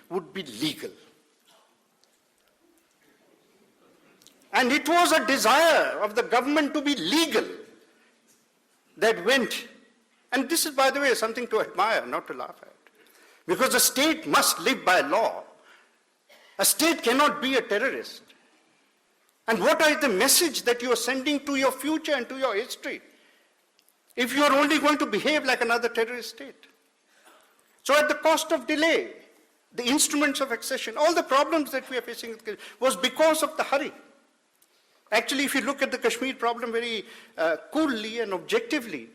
would be legal. And it was a desire of the government to be legal that went, and this is, by the way, something to admire, not to laugh at, because the state must live by law. A state cannot be a terrorist. And what is the message that you are sending to your future and to your history if you are only going to behave like another terrorist state? So at the cost of delay, the instruments of accession, all the problems that we are facing was because of the hurry. Actually, if you look at the Kashmir problem very coolly and objectively,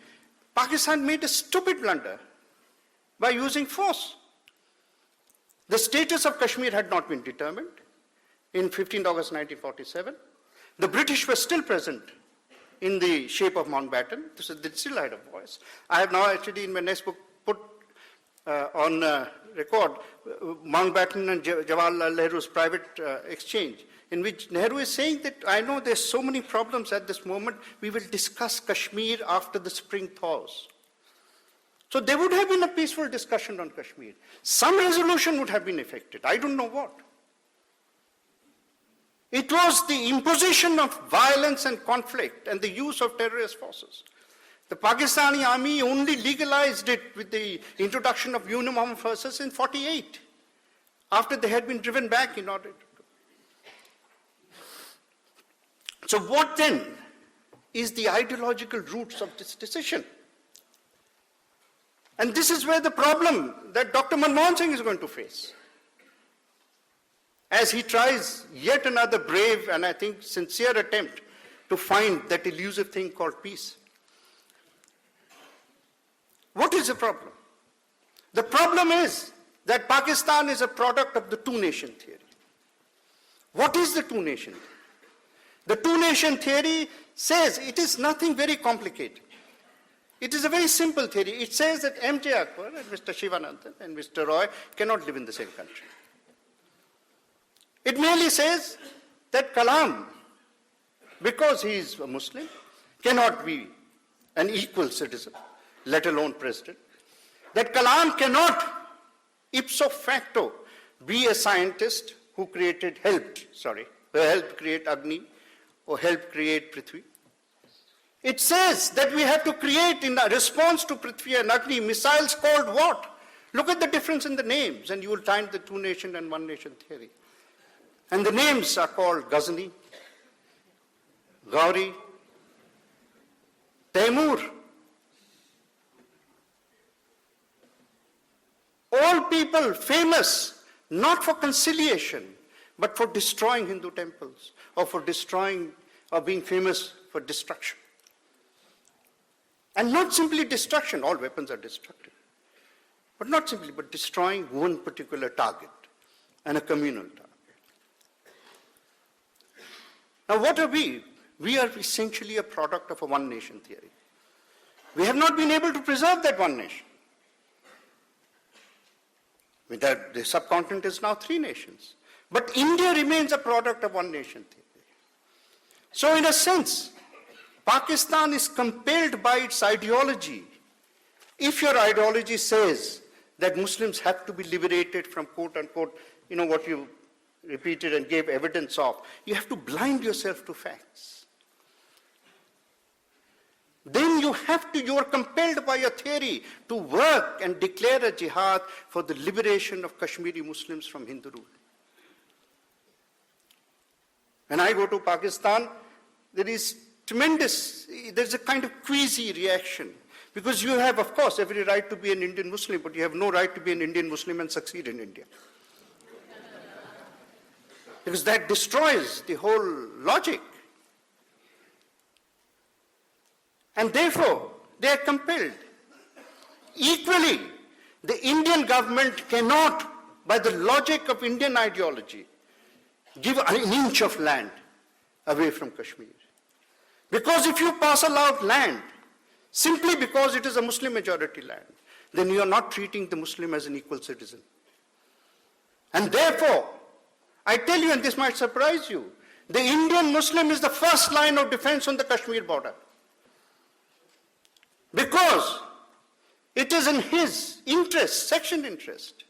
Pakistan made a stupid blunder by using force. The status of Kashmir had not been determined in 15 August 1947. The British were still present in the shape of Mountbatten. They still had a voice. I have now actually in my next book put on record Mountbatten and Jawaharlal Nehru's private exchange, in which Nehru is saying that I know there's so many problems at this moment, we will discuss Kashmir after the spring thaws. So there would have been a peaceful discussion on Kashmir. Some resolution would have been effected. I don't know what. It was the imposition of violence and conflict and the use of terrorist forces. The Pakistani army only legalized it with the introduction of uniformed forces in 1948, after they had been driven back in order to. So what then is the ideological roots of this decision? And this is where the problem that Dr. Manmohan Singh is going to face, as he tries yet another brave and I think sincere attempt to find that elusive thing called peace. What is the problem? The problem is that Pakistan is a product of the two-nation theory. What is the two-nation theory? The two-nation theory says it is nothing very complicated. It is a very simple theory. It says that M.J. Akbar and Mr. Shivanandan and Mr. Roy cannot live in the same country. It merely says that Kalam, because he is a Muslim, cannot be an equal citizen, let alone president. That Kalam cannot, ipso facto, be a scientist who helped create Agni or helped create Prithvi. It says that we have to create, in response to Prithvi and Agni, missiles called what? Look at the difference in the names, and you will find the two-nation and one-nation theory. And the names are called Ghazni, Gauri, Taimur. All people famous not for conciliation, but for destroying Hindu temples, or for destroying, or being famous for destruction. And not simply destruction, all weapons are destructive. But not simply, but destroying one particular target, and a communal target. Now what are we? We are essentially a product of a one-nation theory. We have not been able to preserve that one nation. The subcontinent is now 3 nations. But India remains a product of one-nation theory. So in a sense, Pakistan is compelled by its ideology. If your ideology says that Muslims have to be liberated from quote-unquote, what you repeated and gave evidence of, you have to blind yourself to facts. Then you are compelled by your theory to work and declare a jihad for the liberation of Kashmiri Muslims from Hindu rule. When I go to Pakistan, there's a kind of queasy reaction. Because you have, of course, every right to be an Indian Muslim, but you have no right to be an Indian Muslim and succeed in India. Because that destroys the whole logic. And therefore, they are compelled. Equally, the Indian government cannot, by the logic of Indian ideology, give an inch of land away from Kashmir. Because if you parcel out land, simply because it is a Muslim majority land, then you are not treating the Muslim as an equal citizen. And therefore, I tell you, and this might surprise you, the Indian Muslim is the first line of defense on the Kashmir border. Because it is in his interest, section interest,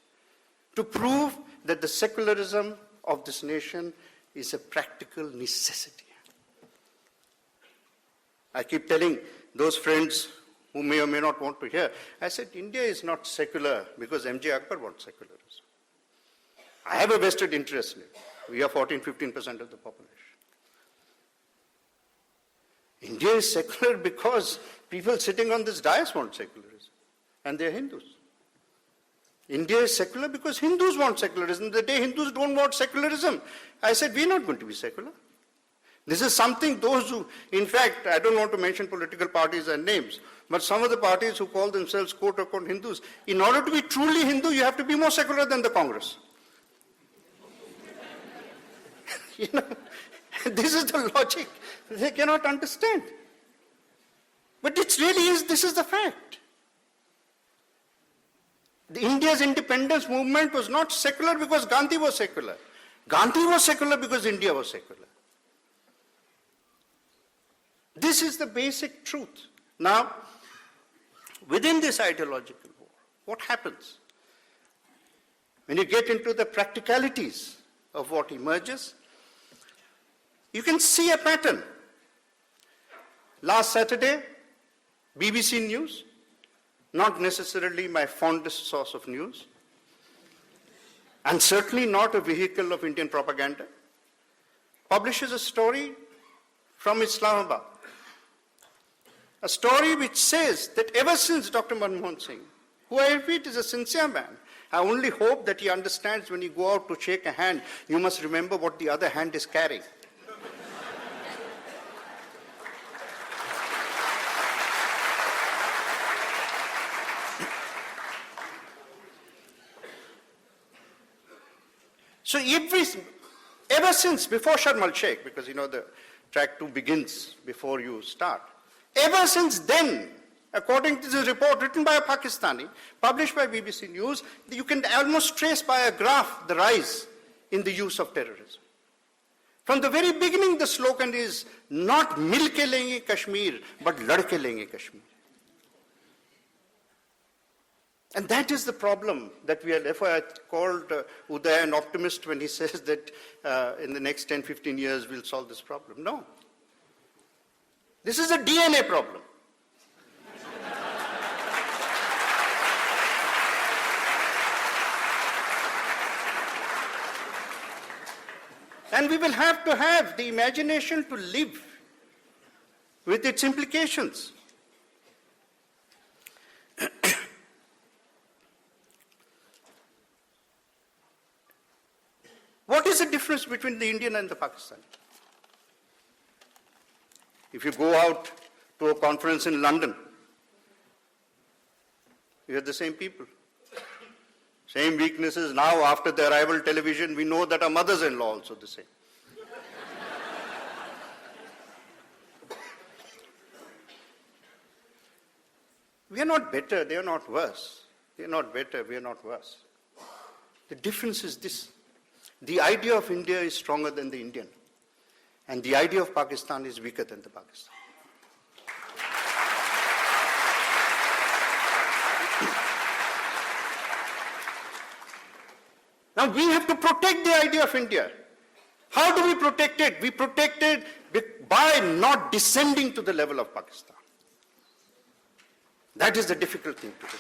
to prove that the secularism of this nation is a practical necessity. I keep telling those friends who may or may not want to hear, I said, India is not secular because M.J. Akbar wants secularism. I have a vested interest in it. We are 14-15% of the population. India is secular because people sitting on this dais want secularism, and they are Hindus. India is secular because Hindus want secularism. The day Hindus don't want secularism, I said, we're not going to be secular. This is something those who, in fact, I don't want to mention political parties and names, but some of the parties who call themselves quote-unquote Hindus, in order to be truly Hindu, you have to be more secular than the Congress. You know, this is the logic they cannot understand. But it really is, this is the fact. India's independence movement was not secular because Gandhi was secular. Gandhi was secular because India was secular. This is the basic truth. Now, within this ideological war, what happens? When you get into the practicalities of what emerges, you can see a pattern. Last Saturday, BBC News, not necessarily my fondest source of news, and certainly not a vehicle of Indian propaganda, publishes a story from Islamabad. A story which says that ever since Dr. Manmohan Singh, who I repeat is a sincere man, I only hope that he understands when you go out to shake a hand, you must remember what the other hand is carrying. So ever since, before Sharm el-Sheikh, because you know the track 2 begins before you start, ever since then, according to this report written by a Pakistani, published by BBC News, you can almost trace by a graph the rise in the use of terrorism. From the very beginning, the slogan is not mil ke lenge Kashmir, but ladke lenge Kashmir. And that is the problem that we are, therefore I called Uday an optimist when he says that in the next 10-15 years we'll solve this problem. No. This is a DNA problem. And we will have to have the imagination to live with its implications. What is the difference between the Indian and the Pakistani? If you go out to a conference in London, you have the same people. Same weaknesses. Now, after the arrival of television, we know that our mothers-in-law are also the same. We are not better, they are not worse. They are not better, we are not worse. The difference is this. The idea of India is stronger than the Indian. And the idea of Pakistan is weaker than the Pakistan. Now we have to protect the idea of India. How do we protect it? We protect it by not descending to the level of Pakistan. That is the difficult thing to do.